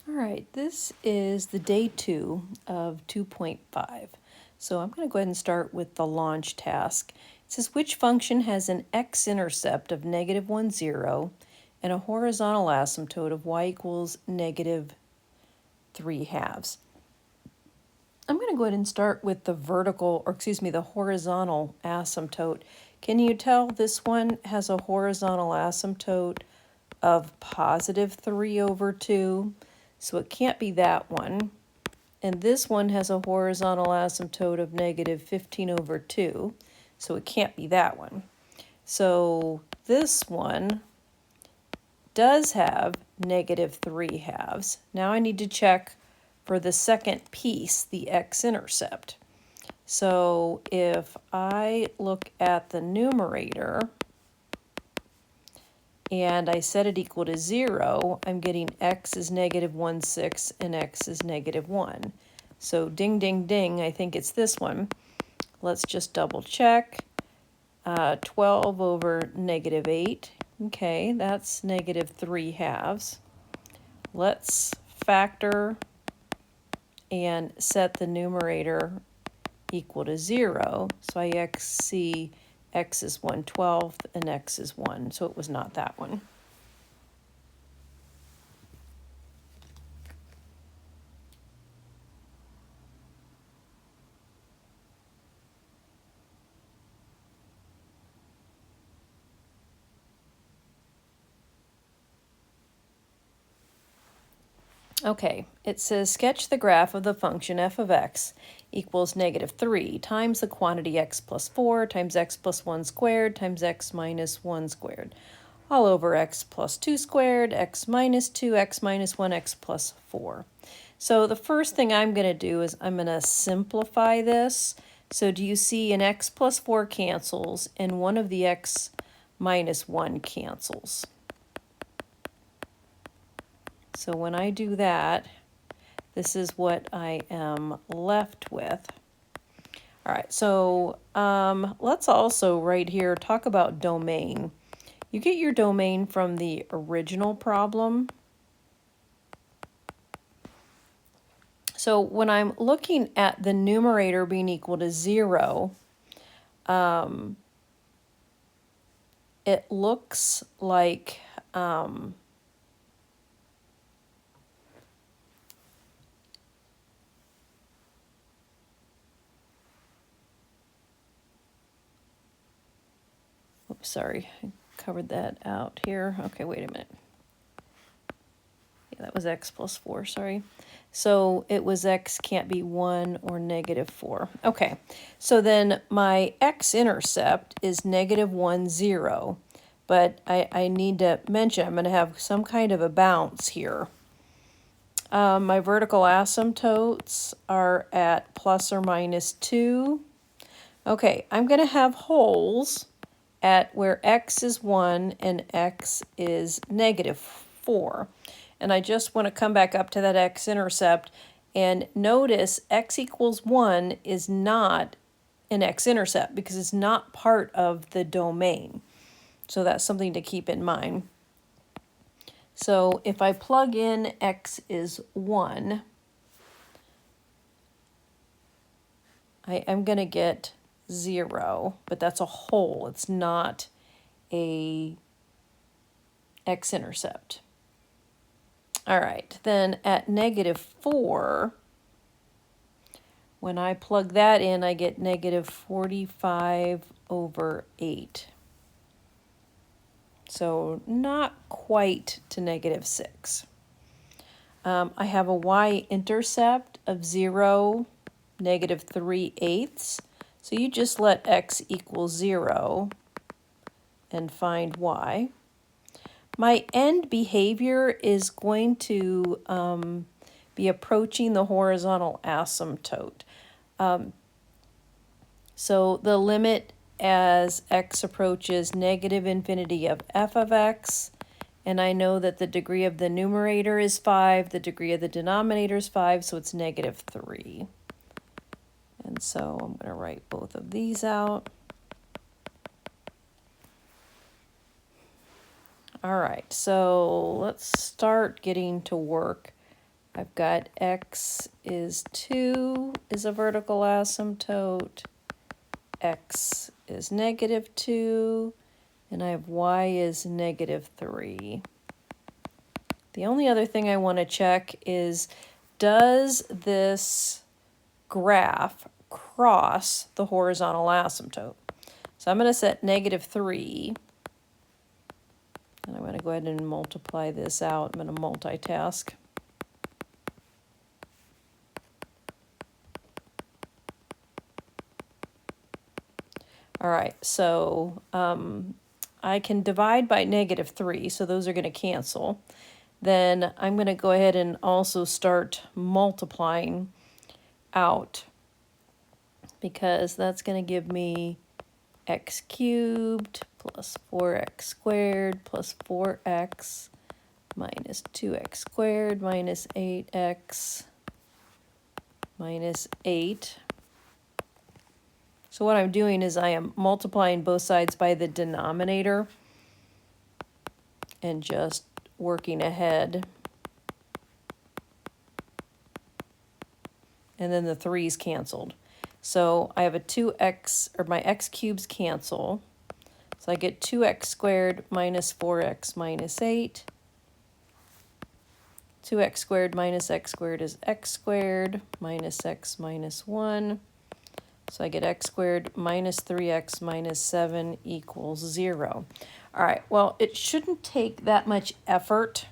All right, this is the day 2 of 2.5. So I'm going to go ahead and start with the launch task. It says which function has an x-intercept of negative 1, 0 and a horizontal asymptote of y equals negative 3 halves. I'm going to go ahead and start with the the horizontal asymptote. Can you tell this one has a horizontal asymptote of positive 3 over 2? So it can't be that one. And this one has a horizontal asymptote of negative 15 over 2. So it can't be that one. So this one does have negative 3 halves. Now I need to check for the second piece, the x-intercept. So if I look at the numerator and I set it equal to 0, I'm getting x is negative 1/6 and x is negative 1. So ding, ding, ding, I think it's this one. Let's just double check. 12 over negative 8. Okay, that's negative 3 halves. Let's factor and set the numerator equal to 0. So I see x is 1/12 and x is 1. So it was not that one. Okay, it says sketch the graph of the function f of x equals negative 3 times the quantity x plus 4 times x plus 1 squared times x minus 1 squared, all over x plus 2 squared, x minus 2, x minus 1, x plus 4. So the first thing I'm going to do is I'm going to simplify this. So do you see an x plus 4 cancels and one of the x minus 1 cancels? So when I do that, this is what I am left with. All right, so let's also right here talk about domain. You get your domain from the original problem. So when I'm looking at the numerator being equal to 0, it looks like oops, sorry, I covered that out here. Okay, wait a minute. Yeah, that was x plus 4, sorry. So it was x can't be 1 or negative 4. Okay, so then my x-intercept is negative 1, 0. But I need to mention I'm going to have some kind of a bounce here. My vertical asymptotes are at plus or minus 2. Okay, I'm going to have holes at where x is 1 and x is negative 4. And I just want to come back up to that x-intercept and notice x equals 1 is not an x-intercept because it's not part of the domain. So that's something to keep in mind. So if I plug in x is 1, I'm going to get 0, but that's a hole. It's not a x-intercept. All right, then at negative 4, when I plug that in, I get negative 45 over 8. So not quite to negative 6. I have a y-intercept of 0, negative 3/8. So you just let x equal 0 and find y. My end behavior is going to be approaching the horizontal asymptote. So the limit as x approaches negative infinity of f of x, and I know that the degree of the numerator is 5, the degree of the denominator is 5, so it's negative 3. And so I'm going to write both of these out. All right, so let's start getting to work I've got x is 2 is a vertical asymptote, x is negative 2, and I have y is negative 3. The only other thing I want to check is, does this graph cross the horizontal asymptote? So I'm going to set negative 3, and I'm going to go ahead and multiply this out. I'm going to multitask. All right, so I can divide by negative 3, so those are going to cancel. Then I'm going to go ahead and also start multiplying out, because that's going to give me x cubed plus 4x squared plus 4x minus 2x squared minus 8x minus 8. So what I'm doing is I am multiplying both sides by the denominator and just working ahead. And then the 3's canceled. So I have a 2x, or my x cubes cancel. So I get 2x squared minus 4x minus 8. 2x squared minus x squared is x squared minus x minus 1. So I get x squared minus 3x minus 7 equals 0. All right, well, it shouldn't take that much effort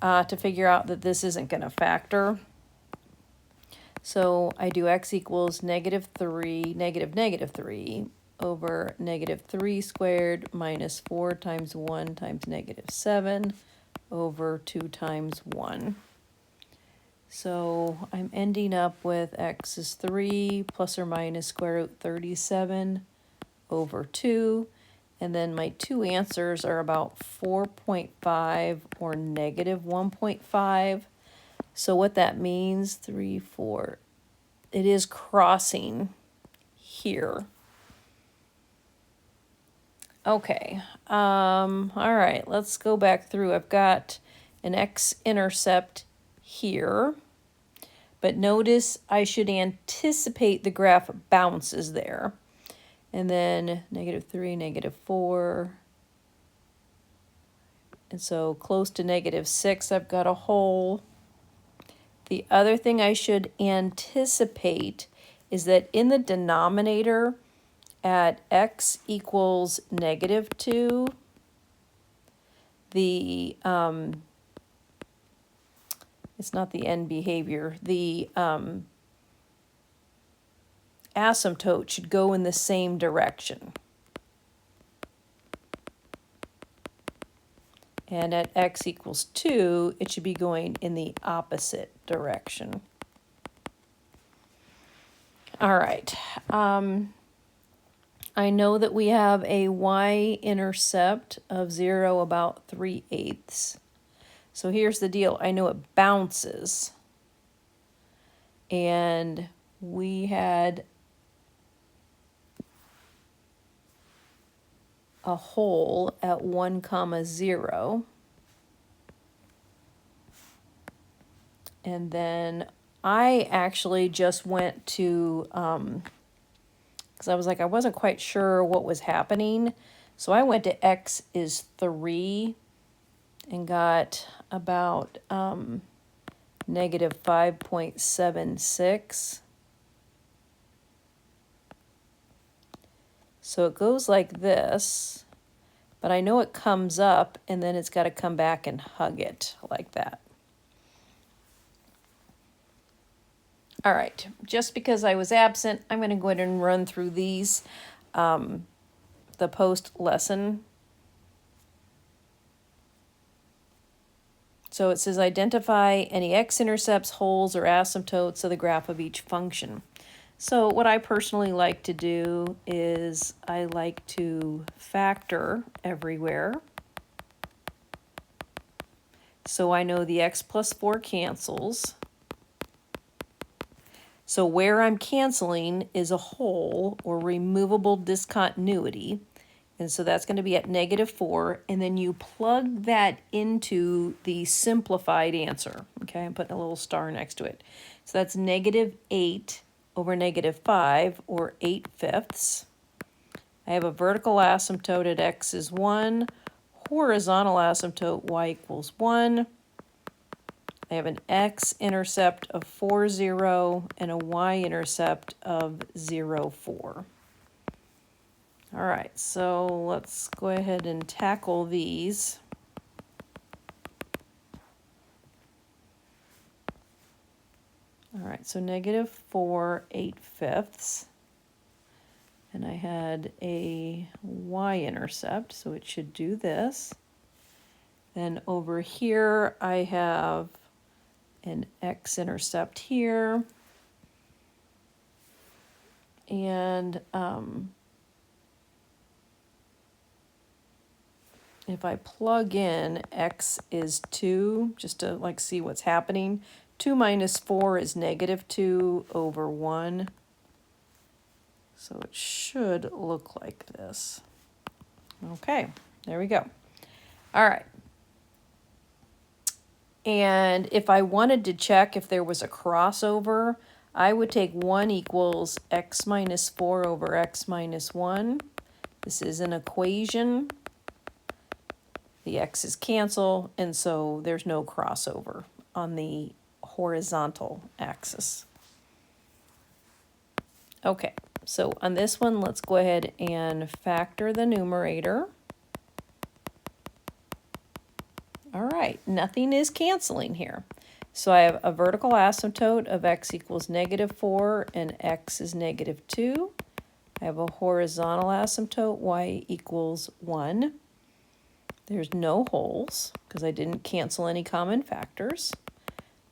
to figure out that this isn't going to factor. So I do x equals negative 3 over negative 3 squared minus 4 times 1 times negative 7 over 2 times 1. So I'm ending up with x is 3 plus or minus square root 37 over 2. And then my two answers are about 4.5 or negative 1.5. So what that means, 3, 4, it is crossing here. Okay, all right, let's go back through. I've got an x-intercept here, but notice I should anticipate the graph bounces there. And then negative 3, negative 4. And so close to negative 6, I've got a hole. The other thing I should anticipate is that in the denominator at x equals negative 2, the, it's not the end behavior, the asymptote should go in the same direction. And at x equals 2, it should be going in the opposite direction. All right. I know that we have a y-intercept of 0 about 3/8. So here's the deal. I know it bounces. And we had a hole at 1, 0. And then I actually just went to, because I was like, I wasn't quite sure what was happening. So I went to x is 3 and got about negative 5.76. So it goes like this, but I know it comes up and then it's got to come back and hug it like that. All right, just because I was absent, I'm going to go ahead and run through these, the post lesson. So it says identify any x-intercepts, holes, or asymptotes of the graph of each function. So what I personally like to do is I like to factor everywhere. So I know the x plus 4 cancels. So where I'm canceling is a hole or removable discontinuity. And so that's going to be at negative 4. And then you plug that into the simplified answer. Okay, I'm putting a little star next to it. So that's negative 8 over negative 5, or 8/5. I have a vertical asymptote at x is 1, horizontal asymptote y equals 1. I have an x-intercept of 4, 0, and a y-intercept of 0, 4. All right, so let's go ahead and tackle these. All right, so negative 4, 8/5. And I had a y-intercept, so it should do this. Then over here, I have an x-intercept here. And if I plug in x is 2, just to like see what's happening, 2 minus 4 is negative 2 over 1. So it should look like this. Okay, there we go. All right. And if I wanted to check if there was a crossover, I would take 1 equals x minus 4 over x minus 1. This is an equation. The x's cancel, and so there's no crossover on the horizontal axis. Okay, so on this one, let's go ahead and factor the numerator. All right, nothing is canceling here. So I have a vertical asymptote of x equals negative 4 and x is negative 2. I have a horizontal asymptote, y equals 1. There's no holes because I didn't cancel any common factors.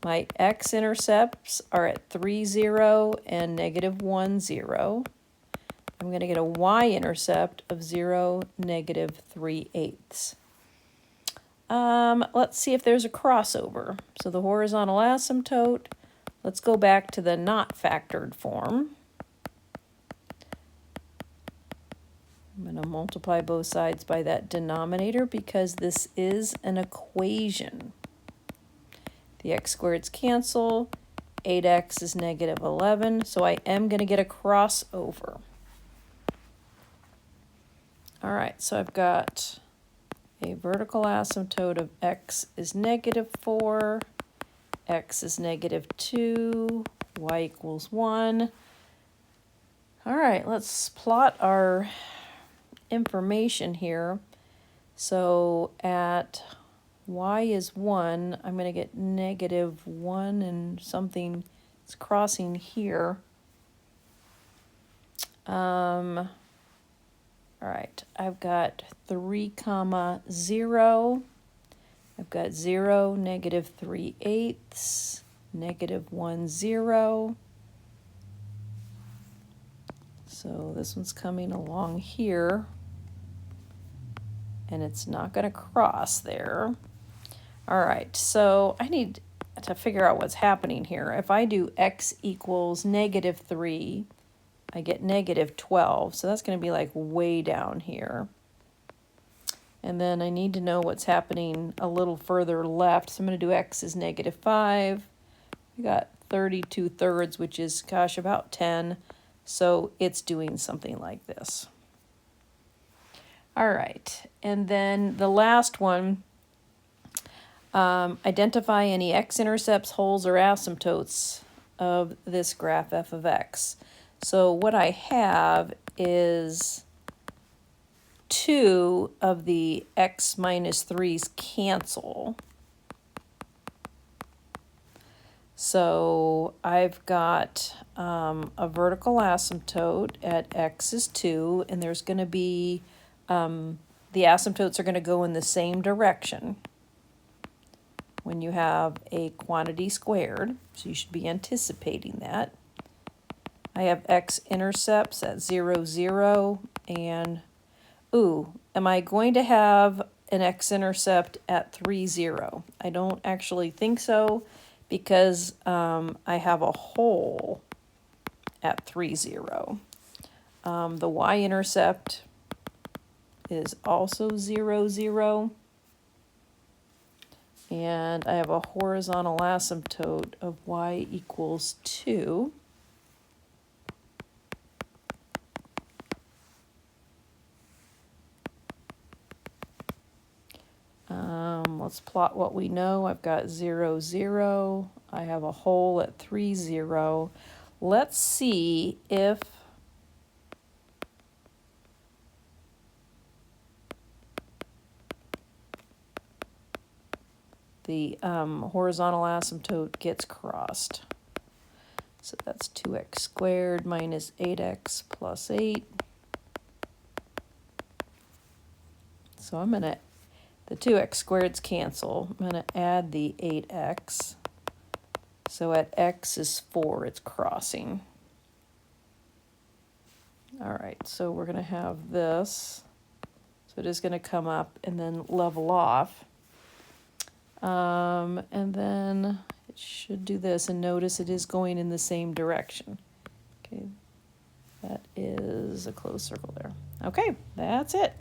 My x-intercepts are at 3, 0 and negative 1, 0. I'm going to get a y-intercept of 0, negative 3/8. Let's see if there's a crossover. So the horizontal asymptote, let's go back to the not factored form. I'm going to multiply both sides by that denominator because this is an equation. The x squareds cancel. 8x is negative 11, so I am going to get a crossover. All right, so I've got a vertical asymptote of x is negative 4, x is negative 2, y equals 1. All right, let's plot our information here. So at y is 1, I'm going to get negative 1 and something is crossing here. All right, I've got 3, 0. I've got 0, negative 3/8, negative 1, 0. So this one's coming along here, and it's not going to cross there. All right, so I need to figure out what's happening here. If I do x equals negative 3, I get negative 12, so that's going to be like way down here. And then I need to know what's happening a little further left, so I'm going to do x is negative 5. We got 32/3, which is, gosh, about 10. So it's doing something like this. All right, and then the last one, identify any x-intercepts, holes, or asymptotes of this graph f of x. So what I have is 2 of the x minus 3's cancel. So I've got a vertical asymptote at x is 2, and there's going to be, the asymptotes are going to go in the same direction when you have a quantity squared, so you should be anticipating that. I have x-intercepts at 0, 0, and, ooh, am I going to have an x-intercept at 3, 0? I don't actually think so, because I have a hole at 3, 0. The y-intercept is also 0, 0. And I have a horizontal asymptote of y equals 2. Let's plot what we know. I've got 0, 0. I have a hole at 3, 0. Let's see if the horizontal asymptote gets crossed. So that's 2x squared minus 8x plus 8. So I'm going to, the 2x squareds cancel. I'm going to add the 8x. So at x is 4, it's crossing. All right, so we're going to have this. So it is going to come up and then level off. And then it should do this, and notice it is going in the same direction. Okay, that is a closed circle there. Okay, that's it.